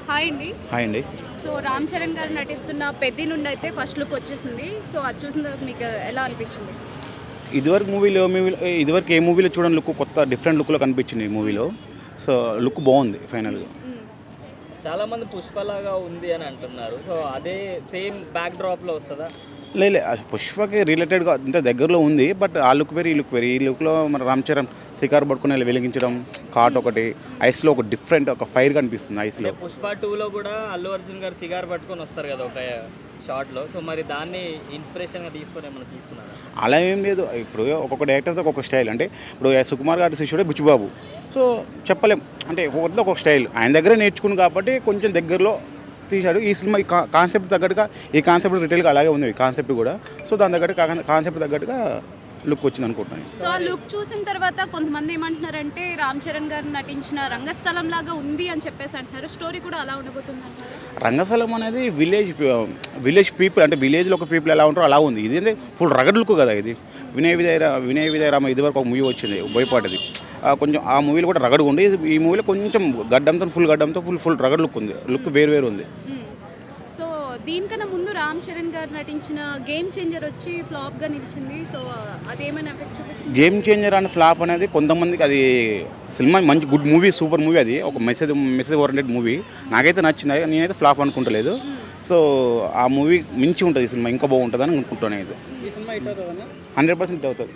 Hi అండి. Hi అండి. So Ram Charan గారు నటిస్తున్న 'పెద్ది' నుండి అయితే ఫస్ట్ లుక్ వచ్చేసింది. సో అది చూసిన తర్వాత మీకు ఎలా అనిపించింది? ఇదివరకు ఏ మూవీలో చూడని లుక్ కొత్త డిఫరెంట్ లుక్లో కనిపించింది ఈ మూవీలో. సో లుక్ బాగుంది ఫైనల్గా. మ్మ్. చాలామంది పుష్పలాగా ఉంది అని అంటున్నారు. సో అదే సేమ్ బ్యాక్ డ్రాప్లో వస్తుందా? లేదు, పుష్పకి రిలేటెడ్గా అంత దగ్గరలో ఉంది. బట్ ఆ లుక్ వేరు, ఈ లుక్ వేరు. ఈ లుక్లో మన రామ్ చరణ్ సికార్ పట్టుకుని వెలిగించడం, కాట్ ఒకటి, ఐస్లో ఒక డిఫరెంట్ ఒక ఫైర్ కనిపిస్తుంది ఐస్లో. పుష్ప 2లో కూడా అల్లు అర్జున్ గారు సిగార్ పట్టుకొని వస్తారు కదా ఒక షార్ట్లో. సో మరి దాన్ని ఇన్స్పిరేషన్గా తీసుకొని ఏమైనా తీసుకున్నారా? అలా ఏం లేదు. ఇప్పుడు ఒక్కొక్క డైరెక్టర్తో ఒక్కొక్క స్టైల్. అంటే ఇప్పుడు సుకుమార్ గారి శిష్యుడే బుచ్చిబాబు. సో చెప్పలేం, అంటే ఒక్కొక్కరితో ఒక్కొక్క స్టైల్. ఆయన దగ్గరే నేర్చుకుని కాబట్టి కొంచెం దగ్గరలో తీశాడు. ఈ సినిమా ఈ కాన్సెప్ట్ తగ్గట్టుగా, ఈ కాన్సెప్ట్ రిటైల్గా అలాగే ఉంది ఈ కాన్సెప్ట్ కూడా. సో దాని తగ్గట్టు కాన్సెప్ట్ తగ్గట్టుగా లుక్ వచ్చింది అనుకుంటున్నాను. సో ఆ లుక్ చూసిన తర్వాత కొంతమంది ఏమంటున్నారంటే రామ్ చరణ్ గారు నటించిన రంగస్థలం లాగా ఉంది అని చెప్పేసి అంటున్నారు. స్టోరీ కూడా అలా ఉండబోతుంది అంటారు. రంగస్థలం అనేది విలేజ్ పీపుల్, అంటే విలేజ్లో ఒక పీపుల్ ఎలా ఉంటారో అలా ఉంది. ఇది ఫుల్ రగడ్ లుక్ కదా ఇది. వినయ విజయ రామ ఇదివరకు ఒక మూవీ వచ్చింది బోయపాటిది. కొంచెం ఆ మూవీలో కూడా రగడ్గా ఉంది. ఈ మూవీలో కొంచెం గడ్డంతో ఫుల్ రగడ్ లుక్ ఉంది. లుక్ వేరు ఉంది. సో దీనికన్నా ముందు రామ్ చరణ్ గారు నటించిన గేమ్ చేంజర్ వచ్చి ఫ్లాప్గా నిలిచింది. సో అదేమైనా ఎఫెక్ట్ చూపిస్తుంది? గేమ్ చేంజర్ అనే ఫ్లాప్ అనేది కొంతమందికి అది సినిమా మంచి గుడ్ మూవీ, సూపర్ మూవీ. అది ఒక మెసేజ్ ఓరియంటెడ్ మూవీ. నాకైతే నచ్చింది. నేనైతే ఫ్లాప్ అనుకుంటలేదు. సో ఆ మూవీ మించి ఉంటుంది సినిమా, ఇంకా బాగుంటుంది అని అనుకుంటున్నాను. ఇది ఈ సినిమా హిట్ అవుతుందన్నా? 100% అవుతుంది.